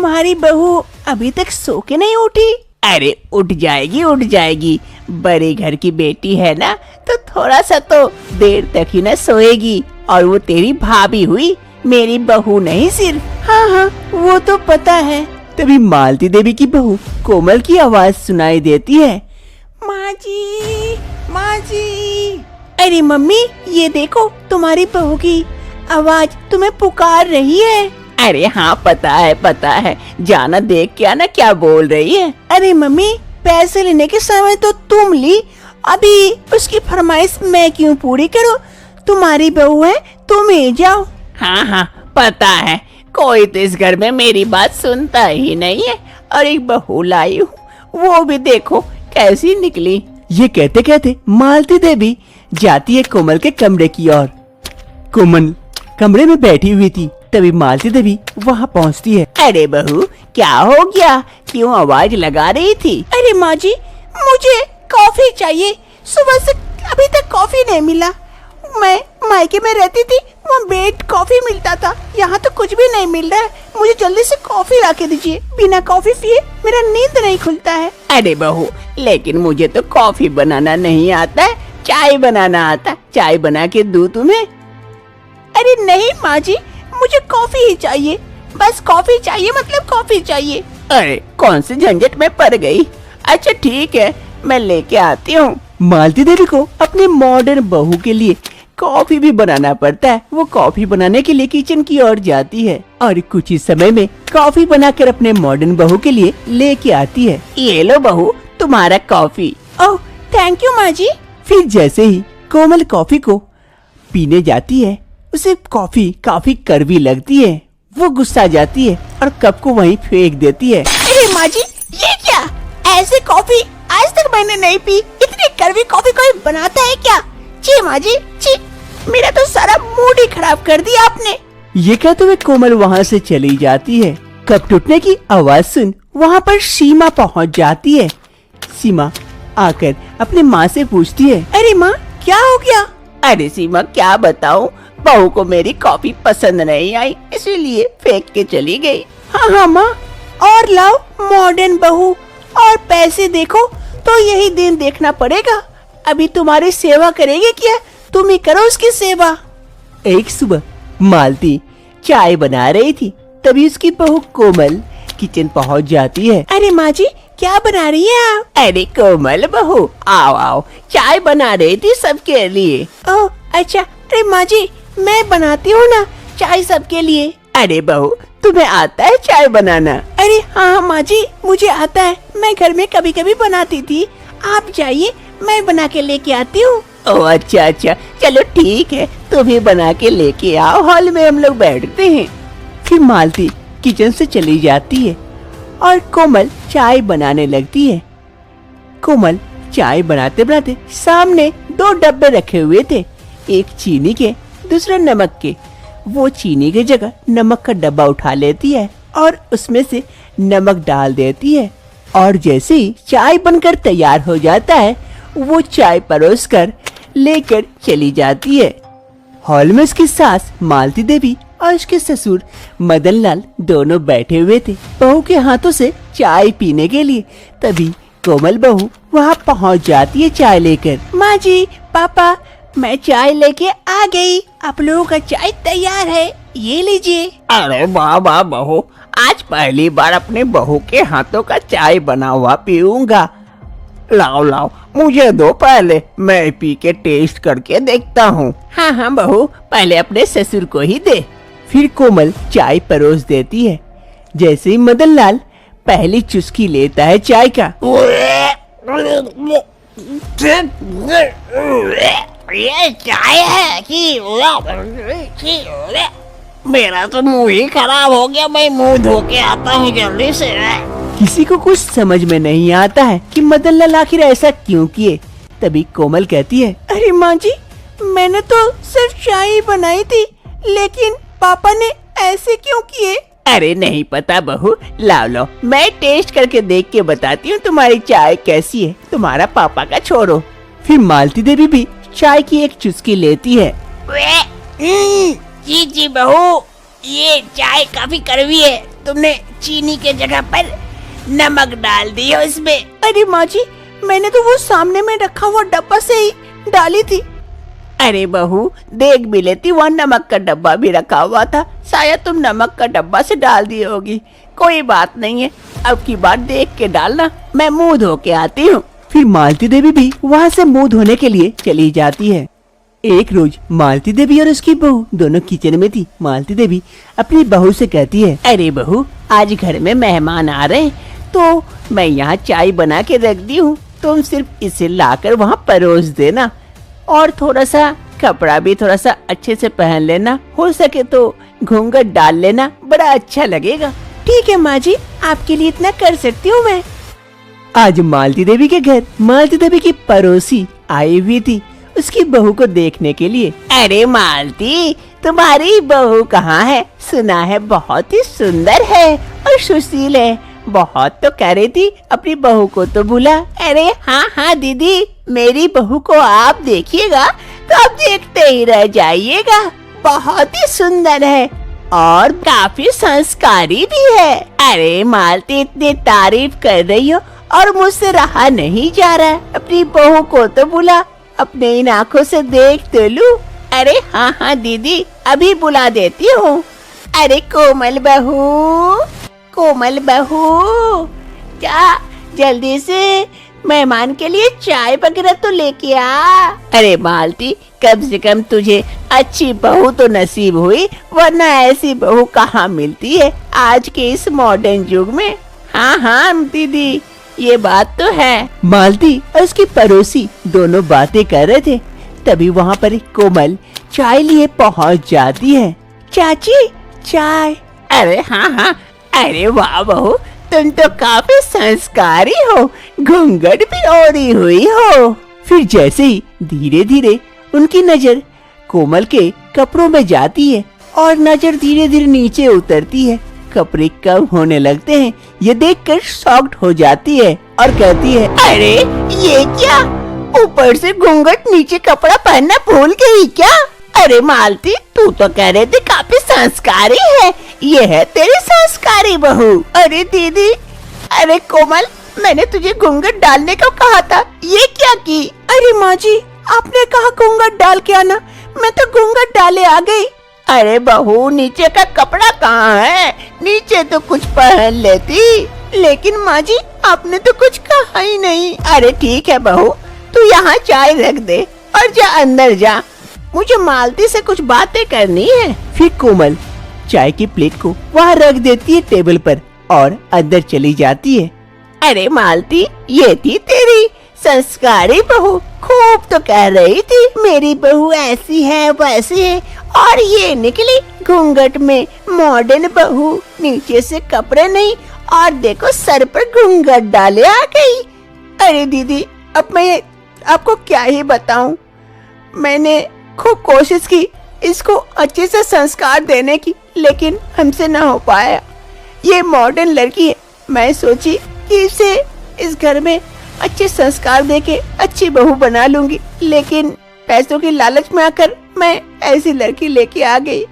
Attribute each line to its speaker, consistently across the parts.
Speaker 1: तुम्हारी बहू अभी तक सो के नहीं उठी? अरे उठ जाएगी, बड़े घर की बेटी है ना, तो थोड़ा सा तो देर तक ही ना सोएगी। और वो तेरी भाभी हुई, मेरी बहू नहीं सिर्फ। हाँ, वो तो पता है। तभी मालती देवी की बहू कोमल की आवाज सुनाई देती है, माँ जी। अरे मम्मी, ये देखो तुम्हारी बहू की आवाज तुम्हें पुकार रही है। अरे हाँ, पता है, जाना देख के आना क्या बोल रही है। अरे मम्मी, पैसे लेने के समय तो तुम ली, अभी उसकी फरमाइश मैं क्यों पूरी करूं? तुम्हारी बहू है, तुम ही जाओ। हाँ, पता है, कोई तो इस घर में मेरी बात सुनता ही नहीं है। और एक बहू लाई हूँ, वो भी देखो कैसी निकली। ये कहते कहते मालती देवी जाती है कोमल के कमरे की ओर। कोमल कमरे में बैठी हुई थी, तभी मालती देवी वहाँ पहुँचती है। अरे बहू, क्या हो गया? क्यों आवाज लगा रही थी? अरे माँ जी, मुझे कॉफी चाहिए, सुबह से अभी तक कॉफी नहीं मिला। मैं मायके में रहती थी, वहाँ बेड कॉफी मिलता था, यहाँ तो कुछ भी नहीं मिल रहा है। मुझे जल्दी से कॉफी ला के दीजिए, बिना कॉफी पिए मेरा नींद नहीं खुलता है। अरे बहू, लेकिन मुझे तो कॉफी बनाना नहीं आता है, चाय बनाना आता। चाय बना के दूं तुम्हें? अरे नहीं माँ जी, मुझे कॉफी ही चाहिए, बस कॉफी चाहिए, मतलब कॉफी चाहिए। अरे कौन सी झंझट में पड़ गई। अच्छा ठीक है, मैं लेके आती हूँ। मालती देवी को अपने मॉडर्न बहू के लिए कॉफी भी बनाना पड़ता है। वो कॉफी बनाने के लिए किचन की ओर जाती है और कुछ ही समय में कॉफी बनाकर अपने मॉडर्न बहू के लिए लेके आती है। ये लो बहू, तुम्हारा कॉफी। ओह थैंक यू माँ जी। फिर जैसे ही कोमल कॉफी को पीने जाती है, उसे कॉफी काफी कड़वी लगती है। वो गुस्सा जाती है और कप को वहीं फेंक देती है। अरे माँ जी, ये क्या? ऐसे कॉफी आज तक मैंने नहीं पी। इतनी कड़वी कॉफी कोई बनाता है क्या? छी माँ जी, छी, मेरा तो सारा मूड ही खराब कर दिया आपने। ये कहते हुए कोमल वहाँ से चली जाती है। कप टूटने की आवाज सुन वहाँ पर सीमा पहुँच जाती है। सीमा आकर अपनी माँ से पूछती है, अरे माँ क्या हो गया? अरे सीमा क्या बताऊं, बहू को मेरी कॉफी पसंद नहीं आई, इसीलिए फेंक के चली गई। हाँ माँ, और लाओ मॉडर्न बहू, और पैसे देखो तो यही दिन देखना पड़ेगा। अभी तुम्हारी सेवा करेगी क्या? तुम ही करो उसकी सेवा। एक सुबह मालती चाय बना रही थी, तभी उसकी बहू कोमल किचन पहुंच जाती है। अरे माँ जी, क्या बना रही है आप? अरे कोमल बहू, आओ, चाय बना रही थी सबके लिए। ओह अच्छा, अरे माँ जी, मैं बनाती हूँ ना चाय सबके लिए। अरे बहू, तुम्हें आता है चाय बनाना? अरे हाँ माँ जी, मुझे आता है, मैं घर में कभी कभी बनाती थी। आप जाइए, मैं बना के लेके आती हूँ। ओह अच्छा, चलो ठीक है, तुम्हें बना के लेके आओ, हॉल में हम लोग बैठते हैं। फिर मालती किचन से चली जाती है और कोमल चाय बनाने लगती है। कोमल चाय बनाते बनाते सामने 2 डब्बे रखे हुए थे, एक चीनी के, दूसरा नमक के। वो चीनी की जगह नमक का डब्बा उठा लेती है और उसमें से नमक डाल देती है। और जैसे ही चाय बनकर तैयार हो जाता है, वो चाय परोसकर लेकर चली जाती है। हॉल में उसकी सास मालती देवी और उसके ससुर मदन लाल दोनों बैठे हुए थे बहू के हाथों से चाय पीने के लिए। तभी कोमल बहू वहाँ पहुँच जाती है चाय लेकर। माँ जी, पापा, मैं चाय लेके आ गई, आप लोगों का चाय तैयार है, ये लीजिए। अरे वाह बहू, आज पहली बार अपने बहू के हाथों का चाय बना हुआ पीऊंगा। लाओ, मुझे दो पहले, मैं पी के टेस्ट करके देखता हूँ। हाँ बहू, पहले अपने ससुर को ही दे। फिर कोमल चाय परोस देती है। जैसे ही मदन लाल पहली चुस्की लेता है चाय का, ये चाय है कि मेरा तो मुंह ही खराब हो गया, मैं मुंह धो के आता हूँ जल्दी से। किसी को कुछ समझ में नहीं आता है कि मदन लाल आखिर ऐसा क्यों किए। तभी कोमल कहती है, अरे माँ जी, मैंने तो सिर्फ चाय बनाई थी, लेकिन पापा ने ऐसे क्यों किए? अरे नहीं पता बहू, लाओ, मैं टेस्ट करके देख के बताती हूँ तुम्हारी चाय कैसी है, तुम्हारा पापा का छोड़ो। फिर मालती देवी भी चाय की एक चुस्की लेती है। जी बहू, ये चाय काफी कड़वी है, तुमने चीनी के जगह पर नमक डाल दी हो इसमें। अरे माँ जी, मैंने तो वो सामने में रखा हुआ डब्बा से ही डाली थी। अरे बहू, देख भी लेती, वहाँ नमक का डब्बा भी रखा हुआ था, शायद तुम नमक का डब्बा से डाल दी होगी। कोई बात नहीं है, अब की बार देख के डालना, मैं मुंह धो के आती हूँ। फिर मालती देवी भी वहाँ से मुंह धोने के लिए चली जाती है। एक रोज मालती देवी और उसकी बहू दोनों किचन में थी। मालती देवी अपनी बहू से कहती है, अरे बहू, आज घर में मेहमान आ रहे हैं, तो मैं यहाँ चाय बना के रख दी हूँ, तुम सिर्फ इसे लाकर वहाँ परोस देना, और थोड़ा सा कपड़ा भी थोड़ा सा अच्छे से पहन लेना, हो सके तो घूंघट डाल लेना, बड़ा अच्छा लगेगा। ठीक है माँ जी, आपके लिए इतना कर सकती हूँ मैं। आज मालती देवी के घर मालती देवी की पड़ोसी आई हुई थी उसकी बहू को देखने के लिए। अरे मालती, तुम्हारी बहू कहाँ है? सुना है बहुत ही सुंदर है और सुशील है, बहुत तो कह रही थी अपनी बहू को तो बुला। अरे हाँ हाँ दीदी, मेरी बहू को आप देखिएगा तो आप देखते ही रह जाइएगा, बहुत ही सुंदर है और काफी संस्कारी भी है। अरे मालती, इतनी तारीफ कर रही हो और मुझसे रहा नहीं जा रहा है, अपनी बहू को तो बुला, अपने इन आँखों से देख तो लूं। अरे हाँ हाँ दीदी, अभी बुला देती हूँ। अरे कोमल बहू, कोमल बहू, क्या जल्दी से मेहमान के लिए चाय वगैरह तो लेके आ। अरे मालती, कम से कम तुझे अच्छी बहू तो नसीब हुई, वरना ऐसी बहू कहाँ मिलती है आज के इस मॉडर्न युग में। हाँ हाँ दीदी, ये बात तो है। मालती और उसकी पड़ोसी दोनों बातें कर रहे थे, तभी वहाँ पर कोमल चाय लिए पहुँच जाती है। चाची, चाय। अरे हाँ हाँ, अरे वाह बहू, तुम तो काफी संस्कारी हो, घूंघट भी ओढ़ी हुई हो। फिर जैसे ही धीरे धीरे उनकी नजर कोमल के कपड़ों में जाती है और नजर धीरे धीरे नीचे उतरती है, कपड़े कम होने लगते हैं। ये देखकर शॉक्ड हो जाती है और कहती है, अरे ये क्या, ऊपर से घूंघट नीचे कपड़ा पहनना भूल गई क्या? अरे मालती, तू तो कह रहे थे काफी संस्कारी है, ये है तेरी संस्कारी बहू। अरे दीदी, अरे कोमल, मैंने तुझे घूंघट डालने को कहा था, ये क्या की? अरे माँ जी, आपने कहा घूंघट डाल के आना, मैं तो घूंघट डाले आ गई। अरे बहू, नीचे का कपड़ा कहाँ है? नीचे तो कुछ पहन लेती। लेकिन माँ जी, आपने तो कुछ कहा ही नहीं। अरे ठीक है बहू, तू यहाँ चाय रख दे और जा अंदर जा, मुझे मालती से कुछ बातें करनी है। फिर कोमल चाय की प्लेट को वहाँ रख देती है टेबल पर और अंदर चली जाती है। अरे मालती, ये थी तेरी संस्कारी बहू, खूब तो कह रही थी मेरी बहू ऐसी है वैसी है, और ये निकली घूंघट में मॉडर्न बहू, नीचे से कपड़े नहीं और देखो सर पर घूंघट डाले आ गई। अरे दीदी, अब मैं आपको क्या ही बताऊं, मैंने खूब कोशिश की इसको अच्छे से संस्कार देने की, लेकिन हमसे न हो पाया। ये मॉडर्न लड़की है, मैं सोची कि इसे इस घर में अच्छे संस्कार देके अच्छी बहू बना लूंगी, लेकिन पैसों की लालच में आकर मैं ऐसी लड़की लेके आ गई।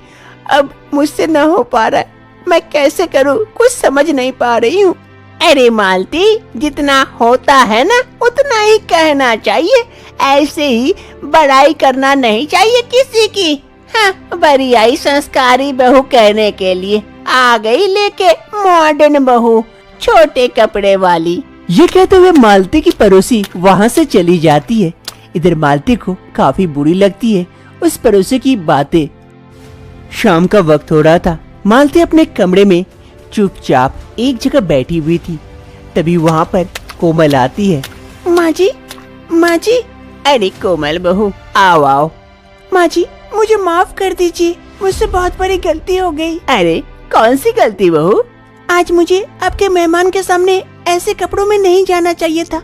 Speaker 1: अब मुझसे न हो पा रहा है, मैं कैसे करूं, कुछ समझ नहीं पा रही हूँ। अरे मालती, जितना होता है ना उतना ही कहना चाहिए, ऐसे ही बड़ाई करना नहीं चाहिए किसी की। हाँ, बड़ी आई संस्कारी बहू कहने के लिए, आ गई लेके मॉडर्न बहू, छोटे कपड़े वाली। ये कहते हुए मालती की पड़ोसी वहाँ से चली जाती है। इधर मालती को काफी बुरी लगती है उस पड़ोसी की बातें। शाम का वक्त हो रहा था, मालती अपने कमरे में चुपचाप एक जगह बैठी हुई थी। तभी वहाँ पर कोमल आती है। माँ जी, माँ जी। अरे कोमल बहू, आओ आओ। माँ जी, मुझे माफ कर दीजिए, मुझसे बहुत बड़ी गलती हो गई। अरे कौन सी गलती बहू? आज मुझे आपके मेहमान के सामने ऐसे कपड़ों में नहीं जाना चाहिए था,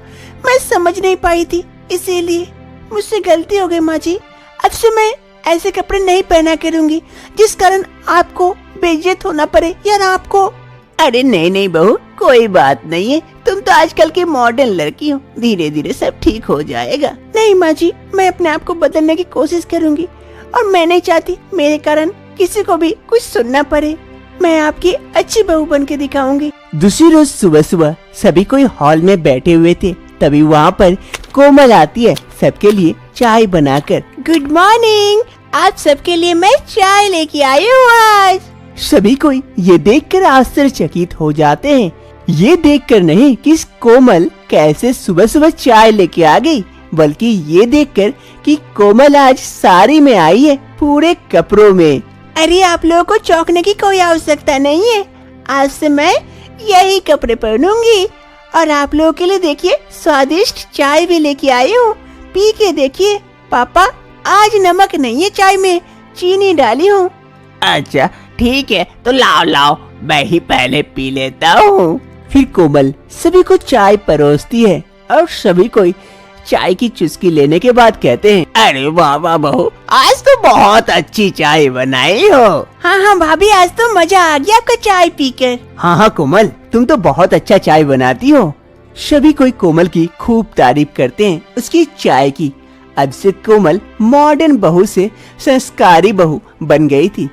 Speaker 1: मैं समझ नहीं पाई थी, इसीलिए मुझसे गलती हो गई माँ जी। अब से मैं ऐसे कपड़े नहीं पहना करूँगी जिस कारण आपको बेइज्जत होना पड़े या आपको। अरे नहीं नहीं बहू, कोई बात नहीं है, तुम तो आजकल की मॉडर्न लड़की हो, धीरे धीरे सब ठीक हो जाएगा। नहीं माँ जी, मैं अपने आप को बदलने की कोशिश करूँगी और मैं नहीं चाहती मेरे कारण किसी को भी कुछ सुनना पड़े। मैं आपकी अच्छी बहू बन के दिखाऊंगी। दूसरी रोज सुबह सुबह सभी कोई हॉल में बैठे हुए थे, तभी वहाँ पर कोमल आती है सबके लिए चाय बनाकर। गुड मॉर्निंग, आप सबके लिए मैं चाय लेके आई हूँ आज। सभी कोई ये देखकर आश्चर्यचकित हो जाते हैं। ये देखकर नहीं कि इस कोमल कैसे सुबह सुबह चाय लेके आ गई, बल्कि ये देखकर कि कोमल आज साड़ी में आई है, पूरे कपड़ों में। अरे आप लोगों को चौंकने की कोई आवश्यकता नहीं है, आज से मैं यही कपड़े पहनूंगी। और आप लोगों के लिए देखिए स्वादिष्ट चाय भी लेके आई हूँ, पी के देखिए। पापा आज नमक नहीं है चाय में, चीनी डाली हूँ। अच्छा ठीक है, तो लाओ लाओ, मैं ही पहले पी लेता हूँ। फिर कोमल सभी को चाय परोसती है और सभी कोई चाय की चुस्की लेने के बाद कहते हैं, अरे वाह वाह बहू, आज तो बहुत अच्छी चाय बनाई हो। हाँ हाँ भाभी, आज तो मजा आ गया आपका चाय पीकर। हाँ हाँ कोमल, तुम तो बहुत अच्छा चाय बनाती हो। सभी कोई कोमल की खूब तारीफ करते हैं उसकी चाय की। अब से कोमल मॉडर्न बहू से संस्कारी बहू बन गई थी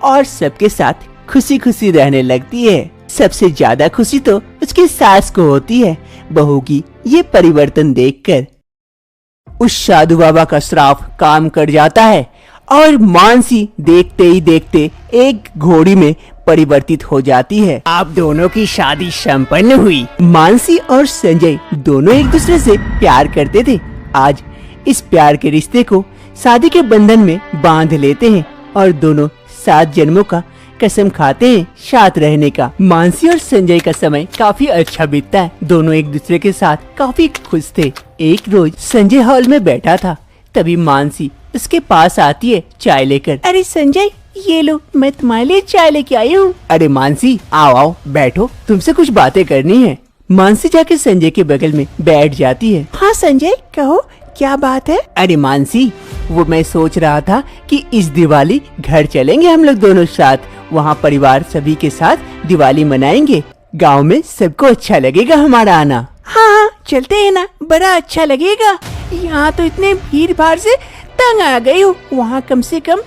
Speaker 1: और सबके साथ खुशी खुशी रहने लगती है। सबसे ज्यादा खुशी तो उसकी सास को होती है बहू की ये परिवर्तन देखकर। उस साधु बाबा का श्राप काम कर जाता है और मानसी देखते ही देखते एक घोड़ी में परिवर्तित हो जाती है। आप दोनों की शादी संपन्न हुई। मानसी और संजय दोनों एक दूसरे से प्यार करते थे। आज इस प्यार के रिश्ते को शादी के बंधन में बांध लेते हैं और दोनों 7 जन्मों का कसम खाते हैं साथ रहने का। मानसी और संजय का समय काफी अच्छा बीतता है। दोनों एक दूसरे के साथ काफी खुश थे। एक रोज संजय हॉल में बैठा था, तभी मानसी उसके पास आती है चाय लेकर। अरे संजय, ये लो, मैं तुम्हारे लिए चाय लेके आई हूँ। अरे मानसी, आओ आओ बैठो, तुमसे कुछ बातें करनी है। मानसी जाके संजय के बगल में बैठ जाती है। हाँ संजय, कहो क्या बात है? अरे मानसी, वो मैं सोच रहा था कि इस दिवाली घर चलेंगे हम लोग दोनों साथ, वहाँ परिवार सभी के साथ दिवाली मनाएंगे। गांव में सबको अच्छा लगेगा हमारा आना। हाँ हाँ चलते हैं ना, बड़ा अच्छा लगेगा। यहाँ तो इतने भीड़ भाड़ से तंग आ गई हूँ, वहाँ कम से कम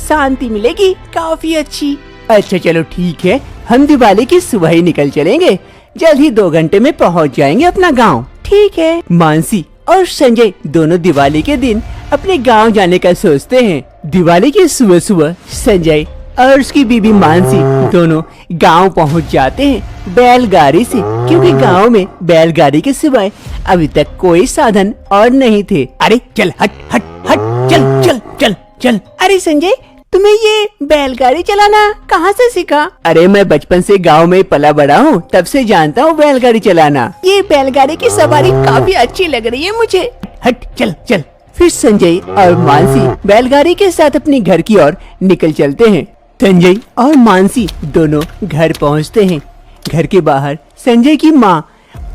Speaker 1: शांति मिलेगी काफी अच्छी। अच्छा चलो ठीक है, हम दिवाली की सुबह ही निकल चलेंगे, जल्द ही 2 घंटे में पहुँच जाएंगे अपना गाँव। ठीक है। मानसी और संजय दोनों दिवाली के दिन अपने गांव जाने का सोचते हैं। दिवाली की सुबह सुबह संजय और उसकी बीबी मानसी दोनों गांव पहुंच जाते हैं बैलगाड़ी से, क्योंकि गांव में बैलगाड़ी के सिवाय अभी तक कोई साधन और नहीं थे। अरे चल हट हट हट, चल चल चल चल। अरे संजय, तुम्हें ये बैलगाड़ी चलाना कहाँ से सीखा? अरे मैं बचपन से गांव में पला बड़ा हूँ, तब से जानता हूँ बैलगाड़ी चलाना। ये बैलगाड़ी की सवारी काफी अच्छी लग रही है मुझे। हट चल चल। फिर संजय और मानसी बैलगाड़ी के साथ अपने घर की ओर निकल चलते हैं। संजय और मानसी दोनों घर पहुँचते हैं। घर के बाहर संजय की माँ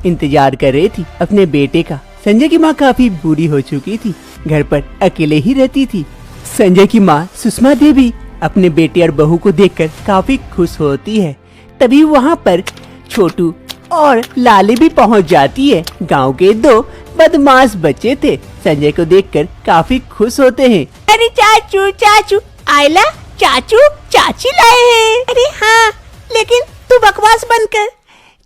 Speaker 1: इंतजार कर रही थी अपने बेटे का। संजय की माँ काफी बूढ़ी हो चुकी थी, घर पर अकेले ही रहती थी। संजय की माँ सुषमा देवी अपने बेटे और बहू को देखकर काफी खुश होती है। तभी वहाँ पर छोटू और लाली भी पहुँच जाती है। गांव के 2 बदमाश बच्चे थे, संजय को देखकर काफी खुश होते हैं। अरे चाचू चाचू, आयला चाचू चाची लाए हैं। अरे हाँ, लेकिन तू बकवास बंद कर।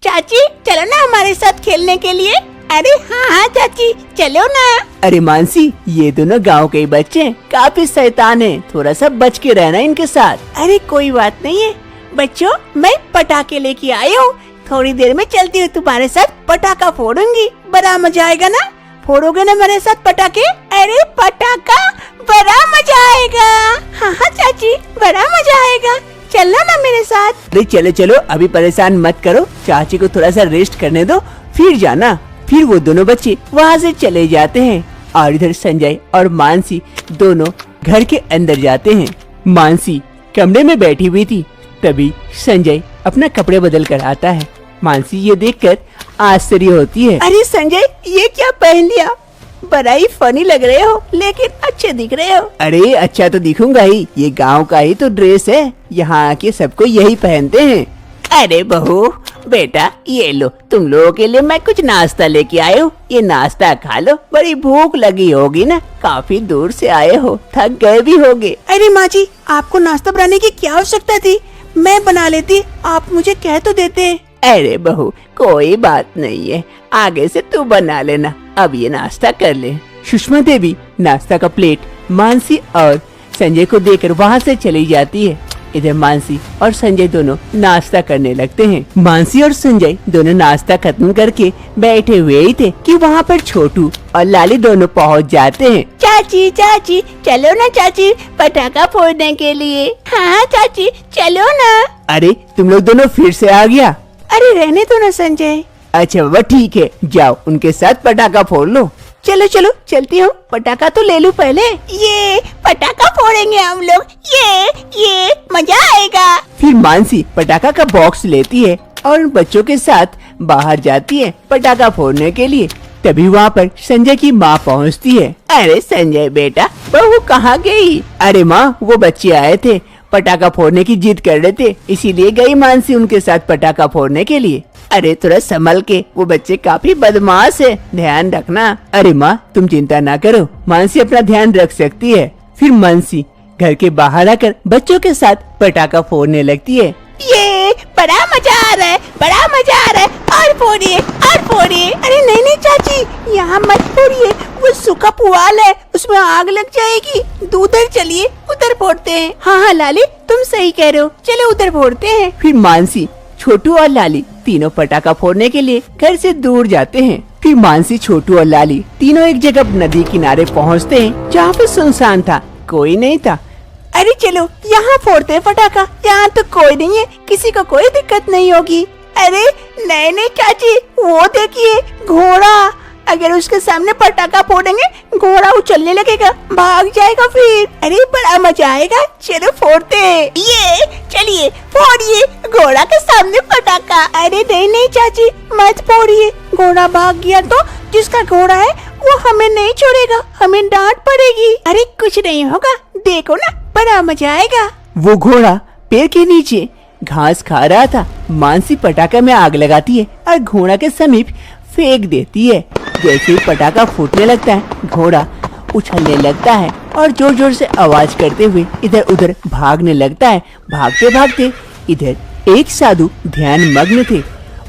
Speaker 1: चाची चलो ना हमारे साथ खेलने के लिए। अरे हाँ हाँ चाची चलो ना। अरे मानसी, ये दोनों गांव के बच्चे काफी शैतान हैं, थोड़ा सा बच के रहना इनके साथ। अरे कोई बात नहीं है बच्चों, मैं पटाखे लेके आई हूँ, थोड़ी देर में चलती हूँ तुम्हारे साथ पटाखा फोड़ूंगी, बड़ा मजा आएगा ना। फोड़ोगे ना मेरे साथ पटाखे? अरे पटाखा, बड़ा मजा आएगा। हाँ हाँ चाची, बड़ा मजा आएगा, चलना ना मेरे साथ। अरे चलो चलो, अभी परेशान मत करो, चाची को थोड़ा सा रेस्ट करने दो, फिर जाना। फिर वो दोनों बच्चे वहाँ से चले जाते हैं और इधर संजय और मानसी दोनों घर के अंदर जाते हैं। मानसी कमरे में बैठी हुई थी, तभी संजय अपना कपड़े बदल कर आता है। मानसी ये देखकर आश्चर्य होती है। अरे संजय, ये क्या पहन लिया? बड़ा ही फनी लग रहे हो, लेकिन अच्छे दिख रहे हो। अरे अच्छा तो दिखूंगा ही, ये गांव का ही तो ड्रेस है, यहाँ आके सबको यही पहनते हैं। अरे बहू बेटा, ये लो, तुम लोगों के लिए मैं कुछ नाश्ता लेके आए हो, ये नाश्ता खा लो, बड़ी भूख लगी होगी ना, काफी दूर से आए हो, थक गए भी होगे। अरे माँ जी, आपको नाश्ता बनाने की क्या आवश्यकता थी? मैं बना लेती, आप मुझे कह तो देते। अरे बहू कोई बात नहीं है, आगे से तू बना लेना, अब ये नाश्ता कर ले। सुषमा देवी नाश्ता का प्लेट मानसी और संजय को देकर वहाँ से चली जाती है। इधर मानसी और संजय दोनों नाश्ता करने लगते हैं। मानसी और संजय दोनों नाश्ता खत्म करके बैठे हुए ही थे कि वहाँ पर छोटू और लाली दोनों पहुँच जाते हैं। चाची चाची चलो ना चाची, पटाखा फोड़ने के लिए। हाँ चाची चलो ना। अरे तुम लोग दोनों फिर से आ गया। अरे रहने दो ना संजय। अच्छा बाबा ठीक है, जाओ उनके साथ पटाखा फोड़ लो। चलो चलो चलती हूँ, पटाखा तो ले लूँ पहले। ये पटाखा फोड़ेंगे हम लोग, ये मजा आएगा। फिर मानसी पटाखा का बॉक्स लेती है और उन बच्चों के साथ बाहर जाती है पटाखा फोड़ने के लिए। तभी वहाँ पर संजय की माँ पहुँचती है। अरे संजय बेटा, बहू कहाँ गई? अरे माँ वो बच्चे आए थे, पटाखा फोड़ने की जिद कर रहे थे, इसीलिए गई मानसी उनके साथ पटाखा फोड़ने के लिए। अरे थोड़ा संभल के, वो बच्चे काफी बदमाश है, ध्यान रखना। अरे माँ तुम चिंता ना करो, मानसी अपना ध्यान रख सकती है। फिर मानसी घर के बाहर आकर बच्चों के साथ पटाखा फोड़ने लगती है। ये बड़ा मजा आ रहा है, बड़ा मजा आ रहा है, और फोड़िए और फोड़िए। अरे नहीं नहीं चाची यहाँ मत फोड़िए, वो सूखा पुआल है, उसमें आग लग जाएगी। उधर चलिए, उधर फोड़ते हैं। हाँ लाली तुम सही कह रहे हो, चलो उधर फोड़ते हैं। फिर मानसी, छोटू और लाली तीनों पटाखा फोड़ने के लिए घर से दूर जाते हैं। फिर मानसी, छोटू और लाली तीनों एक जगह नदी किनारे पहुँचते हैं जहाँ पे सुनसान था, कोई नहीं था। अरे चलो यहाँ फोड़ते हैं पटाखा, यहाँ तो कोई नहीं है, किसी को कोई दिक्कत नहीं होगी। अरे नहीं नहीं चाची, वो देखिए घोड़ा, अगर उसके सामने पटाखा फोड़ेंगे घोड़ा उछलने लगेगा, भाग जाएगा फिर। अरे बड़ा मजा आएगा, चलो फोड़ते हैं। ये चलिए फोड़िए घोड़ा के सामने पटाखा। अरे नहीं नहीं चाची मत फोड़िए, घोड़ा भाग गया तो जिसका घोड़ा है वो हमें नहीं छोड़ेगा, हमें डांट पड़ेगी। अरे कुछ नहीं होगा, देखो ना बड़ा मजा आएगा। वो घोड़ा पेड़ के नीचे घास खा रहा था। मानसी पटाखा में आग लगाती है और घोड़ा के समीप फेंक देती है। जैसे ही पटाखा फूटने लगता है, घोड़ा उछलने लगता है और जोर जोर से आवाज करते हुए इधर उधर भागने लगता है। भागते भागते इधर एक साधु ध्यान मग्न थे।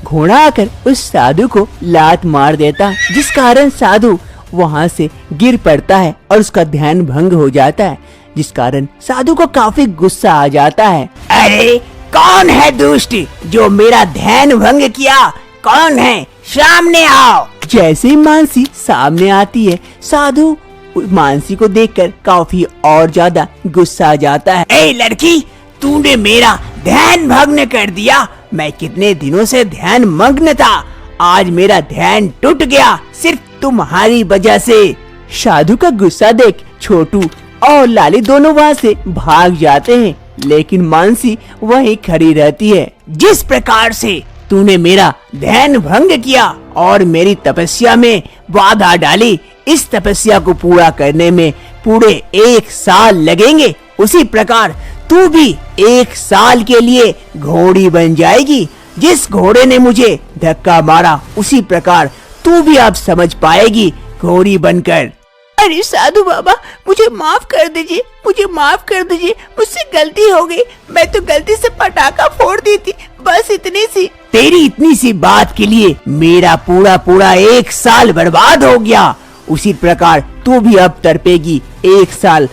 Speaker 1: घोड़ा आकर उस साधु को लात मार देता, जिस कारण साधु वहाँ से गिर पड़ता है और उसका ध्यान भंग हो जाता है, जिस कारण साधु को काफी गुस्सा आ जाता है। अरे कौन है दुष्ट जो मेरा ध्यान भंग किया? कौन है? सामने आओ। जैसे ही मानसी सामने आती है, साधु मानसी को देखकर काफी और ज्यादा गुस्सा आ जाता है। ए लड़की, तूने मेरा ध्यान भंग कर दिया। मैं कितने दिनों से ध्यान मग्न था, आज मेरा ध्यान टूट गया सिर्फ तुम्हारी वजह से। साधु का गुस्सा देख छोटू और लाली दोनों वहाँ से भाग जाते हैं, लेकिन मानसी वहीं खड़ी रहती है। जिस प्रकार से तूने मेरा ध्यान भंग किया और मेरी तपस्या में बाधा डाली, इस तपस्या को पूरा करने में पूरे 1 साल लगेंगे। उसी प्रकार तू भी 1 साल के लिए घोड़ी बन जाएगी। जिस घोड़े ने मुझे धक्का मारा, उसी प्रकार तू भी अब समझ पाएगी घोड़ी बनकर। अरे साधु बाबा, मुझे माफ कर दीजिए, मुझे माफ कर दीजिए, मुझसे गलती हो गई। मैं तो गलती से पटाखा फोड़ दी थी, बस इतनी सी। तेरी इतनी सी बात के लिए मेरा पूरा 1 साल बर्बाद हो गया। उसी प्रकार तू भी अब तड़पेगी 1 साल।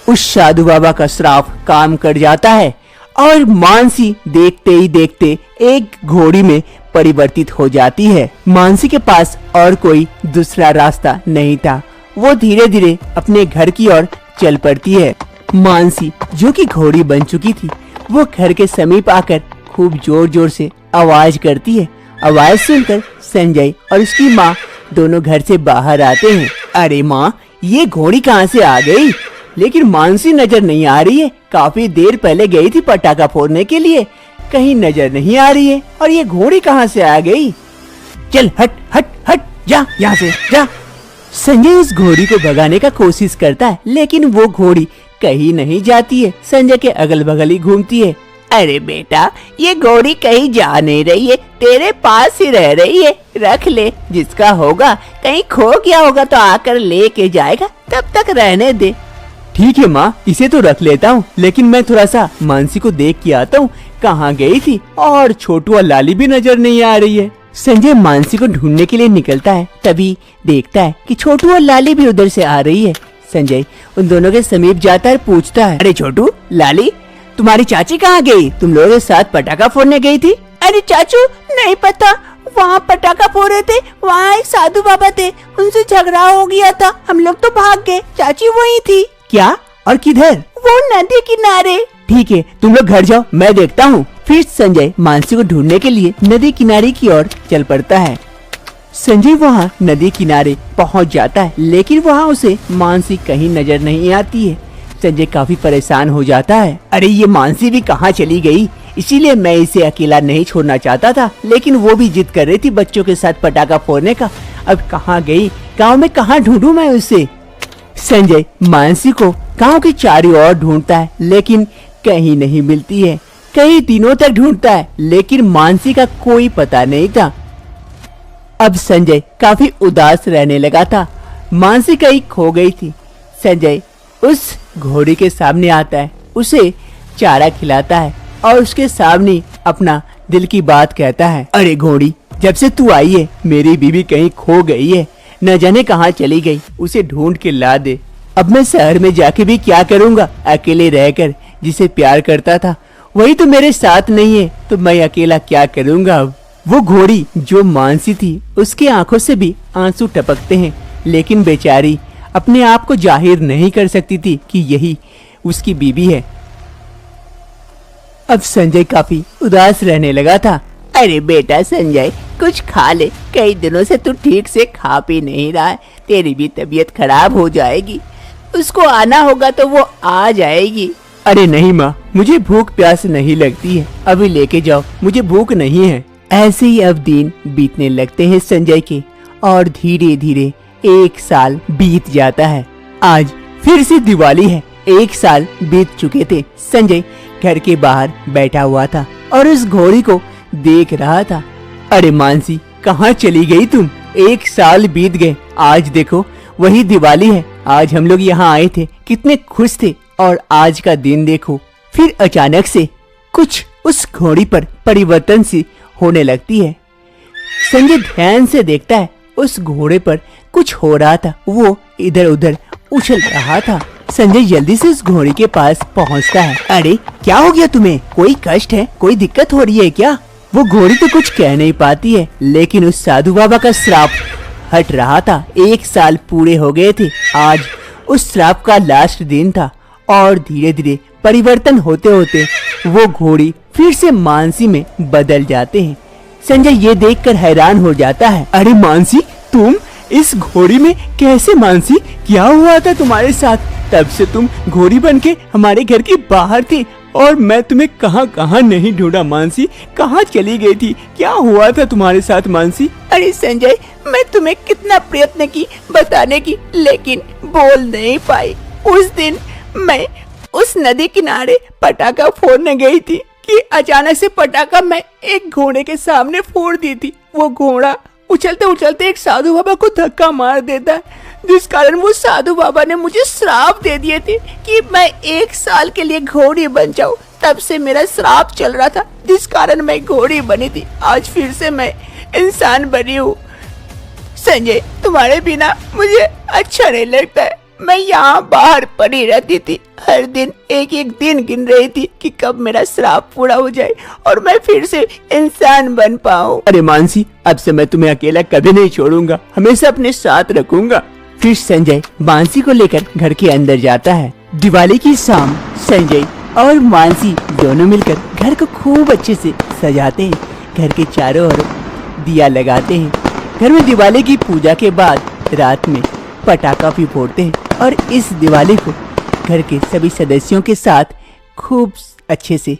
Speaker 1: उस साधु बाबा का श्राप काम कर जाता है और मानसी देखते ही देखते एक घोड़ी में परिवर्तित हो जाती है। मानसी के पास और कोई दूसरा रास्ता नहीं था, वो धीरे धीरे अपने घर की ओर चल पड़ती है। मानसी जो कि घोड़ी बन चुकी थी, वो घर के समीप आकर खूब जोर जोर से आवाज करती है। आवाज सुनकर संजय और उसकी माँ दोनों घर से बाहर आते हैं। अरे माँ, ये घोड़ी कहाँ से आ गई? लेकिन मानसी नजर नहीं आ रही है, काफी देर पहले गई थी पटाखा फोड़ने के लिए, कहीं नजर नहीं आ रही है, और ये घोड़ी कहाँ से आ गई? चल हट हट हट, जा यहाँ से जा। संजय उस घोड़ी को भगाने का कोशिश करता है, लेकिन वो घोड़ी कहीं नहीं जाती है, संजय के अगल बगल ही घूमती है। अरे बेटा, ये घोड़ी कहीं जा नहीं रही है, तेरे पास ही रह रही है, रख ले, जिसका होगा, कहीं खो गया होगा तो आकर लेके जाएगा, तब तक रहने दे। ठीक है माँ, इसे तो रख लेता हूँ, लेकिन मैं थोड़ा सा मानसी को देख के आता हूँ, कहाँ गई थी और छोटू और लाली भी नजर नहीं आ रही है। संजय मानसी को ढूंढने के लिए निकलता है, तभी देखता है कि छोटू और लाली भी उधर से आ रही है। संजय उन दोनों के समीप जाता है, पूछता है, अरे छोटू, लाली, तुम्हारी चाची कहाँ गई? तुम लोगों के साथ पटाखा फोड़ने गई थी? अरे चाचू, नहीं पता, वहाँ पटाखा फोड़ रहे थे, वहाँ एक साधु बाबा थे, उनसे झगड़ा हो गया था, हम लोग तो भाग गए, चाची वही थी। क्या? और किधर? वो नदी किनारे। ठीक है, तुम लोग घर जाओ, मैं देखता हूँ। फिर संजय मानसी को ढूंढने के लिए नदी किनारे की ओर चल पड़ता है। संजय वहाँ नदी किनारे पहुँच जाता है, लेकिन वहाँ उसे मानसी कहीं नजर नहीं आती है। संजय काफी परेशान हो जाता है। अरे ये मानसी भी कहाँ चली गई? इसीलिए मैं इसे अकेला नहीं छोड़ना चाहता था, लेकिन वो भी जिद कर रही थी बच्चों के साथ पटाखा फोड़ने का। अब कहाँ गई? गाँव में कहाँ ढूंढूं मैं उसे? संजय मानसी को गांव के चारों ओर ढूंढता है, लेकिन कहीं नहीं मिलती है। कई दिनों तक ढूंढता है, लेकिन मानसी का कोई पता नहीं था। अब संजय काफी उदास रहने लगा था। मानसी कहीं खो गई थी। संजय उस घोड़ी के सामने आता है, उसे चारा खिलाता है और उसके सामने अपना दिल की बात कहता है। अरे घोड़ी, जब से तू आई है मेरी बीवी कहीं खो गई है, न जाने कहाँ चली गई, उसे ढूंढ के ला दे। अब मैं शहर में जाके भी क्या करूँगा? अकेले रहकर जिसे प्यार करता था वही तो मेरे साथ नहीं है, तो मैं अकेला क्या करूँगा अब? वो घोड़ी जो मानसी थी, उसकी आंखों से भी आंसू टपकते हैं, लेकिन बेचारी अपने आप को जाहिर नहीं कर सकती थी कि यही उसकी बीवी है। अब संजय काफी उदास रहने लगा था। अरे बेटा संजय, कुछ खा ले, कई दिनों से तू ठीक से खा पी नहीं रहा है, तेरी भी तबीयत खराब हो जाएगी। उसको आना होगा तो वो आ जाएगी। अरे नहीं माँ, मुझे भूख प्यास नहीं लगती है, अभी लेके जाओ, मुझे भूख नहीं है। ऐसे ही अब दिन बीतने लगते हैं संजय के, और धीरे धीरे 1 साल बीत जाता है। आज फिर से दिवाली है। 1 साल बीत चुके थे। संजय घर के बाहर बैठा हुआ था और उस घोड़ी को देख रहा था। अरे मानसी, कहाँ चली गई तुम? 1 साल बीत गए, आज देखो वही दिवाली है। आज हम लोग यहाँ आए थे, कितने खुश थे, और आज का दिन देखो। फिर अचानक से कुछ उस घोड़ी पर परिवर्तन सी होने लगती है। संजय ध्यान से देखता है, उस घोड़े पर कुछ हो रहा था, वो इधर उधर उछल रहा था। संजय जल्दी से उस घोड़ी के पास पहुंचता है। अरे क्या हो गया तुम्हें? कोई कष्ट है? कोई दिक्कत हो रही है क्या? वो घोड़ी तो कुछ कह नहीं पाती है, लेकिन उस साधु बाबा का श्राप हट रहा था। 1 साल पूरे हो गए थे। आज उस श्राप का लास्ट दिन था, और धीरे धीरे परिवर्तन होते होते वो घोड़ी फिर से मानसी में बदल जाते हैं। संजय ये देखकर हैरान हो जाता है। अरे मानसी, तुम इस घोड़ी में कैसे? मानसी, क्या हुआ था तुम्हारे साथ? तब से तुम घोड़ी बनके हमारे घर के बाहर थी, और मैं तुम्हें कहाँ कहाँ नहीं ढूंढा। मानसी, कहाँ चली गई थी? क्या हुआ था तुम्हारे साथ मानसी? अरे संजय, मैं तुम्हें कितना प्रयत्न की बताने की, लेकिन बोल नहीं पाई। उस दिन मैं उस नदी किनारे पटाखा फोड़ने गई थी कि अचानक से पटाखा मैं एक घोड़े के सामने फोड़ दी थी। वो घोड़ा उछलते उछलते एक साधु बाबा को धक्का मार देता है, जिस कारण वो साधु बाबा ने मुझे श्राप दे दिए थे कि मैं 1 साल के लिए घोड़ी बन जाऊं। तब से मेरा श्राप चल रहा था, जिस कारण मैं घोड़ी बनी थी। आज फिर से मैं इंसान बनी हूँ। संजय, तुम्हारे बिना मुझे अच्छा नहीं लगता है। मैं यहाँ बाहर पड़ी रहती थी, हर दिन एक एक दिन गिन रही थी कि कब मेरा श्राप पूरा हो जाए और मैं फिर से इंसान बन पाऊँ। अरे मानसी, अब से मैं तुम्हें अकेला कभी नहीं छोड़ूंगा, हमेशा अपने साथ रखूंगा। फिर संजय मानसी को लेकर घर के अंदर जाता है। दिवाली की शाम संजय और मानसी दोनों मिलकर घर को खूब अच्छे से सजाते हैं। घर के चारों ओर दिया लगाते हैं। घर में दिवाली की पूजा के बाद रात में पटाखा भी फोड़ते हैं, और इस दिवाली को घर के सभी सदस्यों के साथ खूब अच्छे से